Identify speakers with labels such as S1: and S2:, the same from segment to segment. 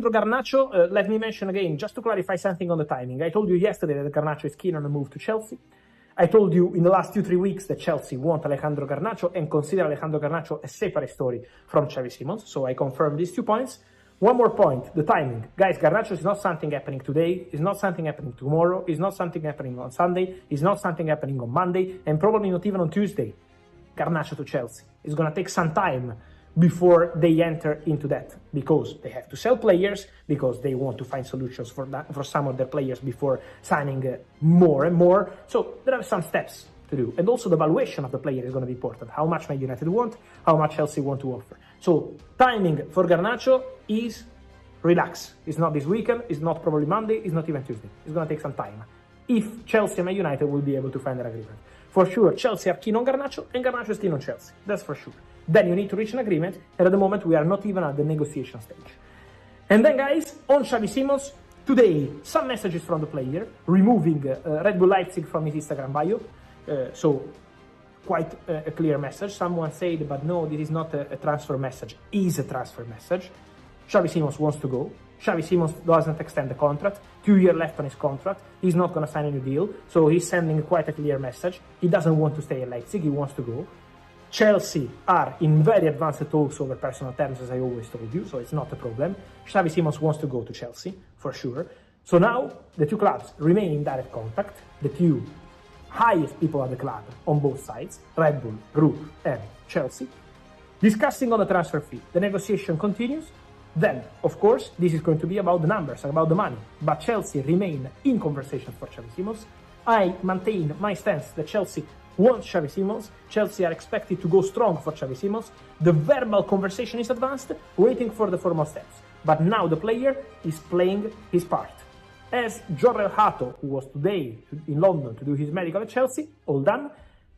S1: Garnacho, let me mention again, just to clarify something on the timing. I told you yesterday that Garnacho is keen on a move to Chelsea. I told you in the last 2-3 weeks that Chelsea want Alejandro Garnacho and consider Alejandro Garnacho a separate story from Xavi Simons. So I confirm these 2 points. One more point, the timing. Guys, Garnacho is not something happening today, it's not something happening tomorrow, it's not something happening on Sunday, it's not something happening on Monday, and probably not even on Tuesday. Garnacho to Chelsea. It's going to take some time before they enter into that, because they have to sell players, because they want to find solutions for some of their players before signing more and more. So there are some steps to do. And also the valuation of the player is going to be important. How much Man United want, how much Chelsea want to offer. So timing for Garnacho is relax. It's not this weekend, it's not probably Monday, it's not even Tuesday. It's going to take some time. If Chelsea and Man United will be able to find an agreement. For sure, Chelsea are keen on Garnacho, and Garnacho is keen on Chelsea. That's for sure. Then you need to reach an agreement, and at the moment we are not even at the negotiation stage. And then, guys, on Xavi Simons, today, some messages from the player, removing Red Bull Leipzig from his Instagram bio. So, quite a clear message. Someone said, but no, this is not a transfer message. It is a transfer message. Xavi Simons wants to go. Xavi Simons doesn't extend the contract. 2 years left on his contract. He's not going to sign a new deal. So he's sending quite a clear message. He doesn't want to stay at Leipzig. He wants to go. Chelsea are in very advanced talks over personal terms, as I always told you, so it's not a problem. Xavi Simons wants to go to Chelsea, for sure. So now, the 2 clubs remain in direct contact. The 2 highest people at the club on both sides, Red Bull, Group, and Chelsea, discussing on the transfer fee. The negotiation continues. Then, of course, this is going to be about the numbers, about the money. But Chelsea remain in conversation for Xavi Simons. I maintain my stance that Chelsea wants Xavi Simons. Chelsea are expected to go strong for Xavi Simons. The verbal conversation is advanced, waiting for the formal steps. But now the player is playing his part. As Jorrel Hato, who was today in London to do his medical at Chelsea, all done.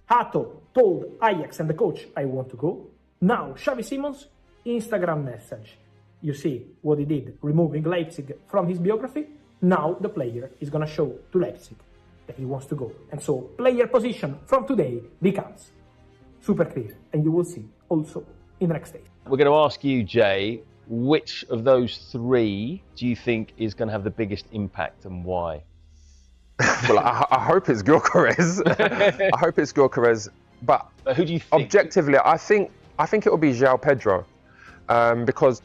S1: Hato told Ajax and the coach, I want to go. Now, Xavi Simons, Instagram message. You see what he did, removing Leipzig from his biography. Now the player is going to show to Leipzig that he wants to go. And so player position from today becomes super clear. And you will see also in the next stage.
S2: We're going to ask you, Jay, which of those 3 do you think is going to have the biggest impact and why?
S3: Well, I hope it's Gyökeres. I hope it's Gyökeres. But
S2: who do you think?
S3: Objectively, I think it will be João Pedro. Because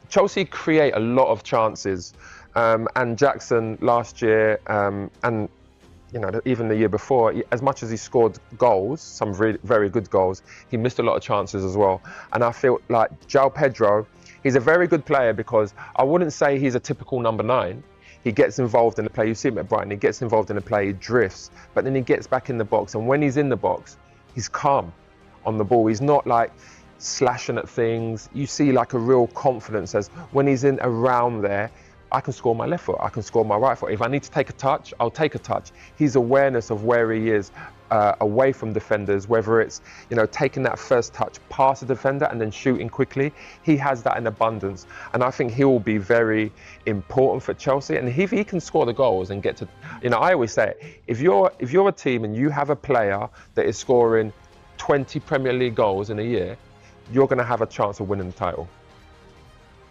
S3: Chelsea create a lot of chances. And Jackson last year, and you know, even the year before, as much as he scored goals, some really, very good goals, he missed a lot of chances as well. And I feel like João Pedro, he's a very good player because I wouldn't say he's a typical number 9. He gets involved in the play. You see him at Brighton, he gets involved in the play, he drifts, but then he gets back in the box. And when he's in the box, he's calm on the ball. He's not like slashing at things. You see like a real confidence as when he's in around there, I can score my left foot, I can score my right foot. If I need to take a touch, I'll take a touch. His awareness of where he is away from defenders, whether it's, you know, taking that first touch past the defender and then shooting quickly, he has that in abundance. And I think he will be very important for Chelsea. And if he can score the goals and get to, you know, I always say, if you're a team and you have a player that is scoring 20 Premier League goals in a year, you're going to have a chance of winning the title.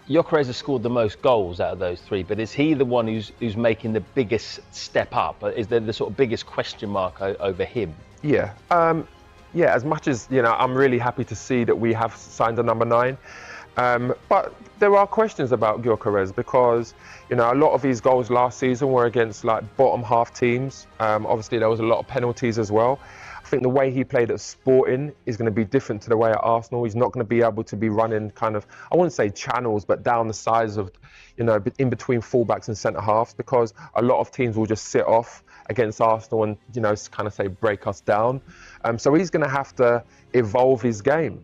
S2: Gyökeres has scored the most goals out of those 3, but is he the one who's making the biggest step up? Is there the sort of biggest question mark over him?
S3: Yeah, yeah. As much as, you know, I'm really happy to see that we have signed a number 9, but there are questions about Gyökeres because, you know, a lot of his goals last season were against like bottom half teams. Obviously, there was a lot of penalties as well. I think the way he played at Sporting is going to be different to the way at Arsenal. He's not going to be able to be running kind of, I wouldn't say channels, but down the sides of, you know, in between fullbacks and centre halves, because a lot of teams will just sit off against Arsenal and, you know, kind of say break us down. So he's going to have to evolve his game.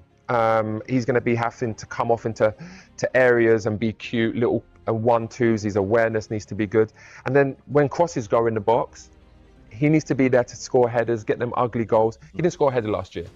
S3: He's going to be having to come off into areas and be cute, little 1-2s. His awareness needs to be good. And then when crosses go in the box, he needs to be there to score headers, get them ugly goals. He didn't score a header last year.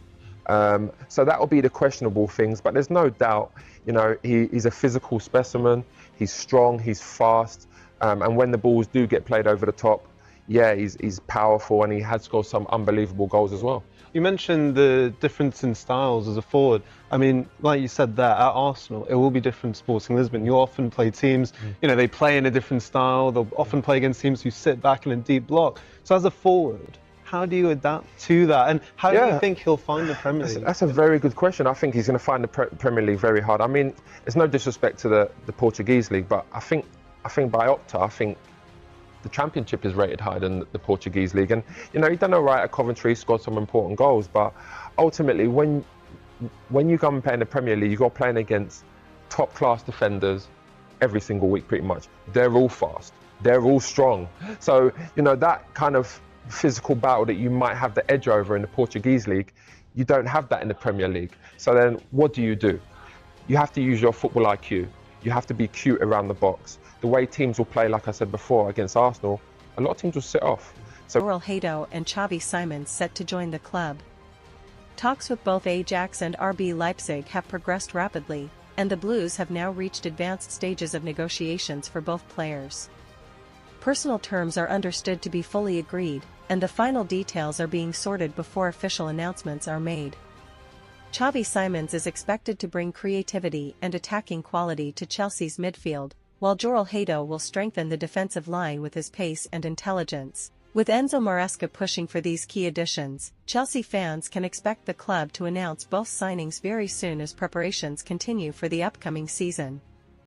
S3: So that will be the questionable things, but there's no doubt, you know, he's a physical specimen. He's strong, he's fast, and when the balls do get played over the top, yeah, he's powerful and he has scored some unbelievable goals as well.
S4: You mentioned the difference in styles as a forward. I mean, like you said there, at Arsenal, it will be different to Sporting Lisbon. You often play teams, they play in a different style. They'll often play against teams who sit back in a deep block. So as a forward, how do you adapt to that? And how do you think he'll find the Premier League?
S3: That's a very good question. I think he's going to find the Premier League very hard. I mean, it's no disrespect to the Portuguese league, but I think by Opta, I think the Championship is rated higher than the Portuguese league. And, he done all right at Coventry, scored some important goals, but ultimately, when you come and play in the Premier League, you're playing against top-class defenders every single week, pretty much. They're all fast. They're all strong. So, that kind of physical battle that you might have the edge over in the Portuguese league, you don't have that in the Premier League. So then what do? You have to use your football IQ. You have to be cute around the box. The way teams will play, like I said before, against Arsenal, a lot of teams will sit off. So
S5: Hato and Xavi Simons set to join the club. Talks with both Ajax and RB Leipzig have progressed rapidly, and the Blues have now reached advanced stages of negotiations for both players. Personal terms are understood to be fully agreed, and the final details are being sorted before official announcements are made. Xavi Simons is expected to bring creativity and attacking quality to Chelsea's midfield, while Joel Hato will strengthen the defensive line with his pace and intelligence. With Enzo Maresca pushing for these key additions, Chelsea fans can expect the club to announce both signings very soon as preparations continue for the upcoming season.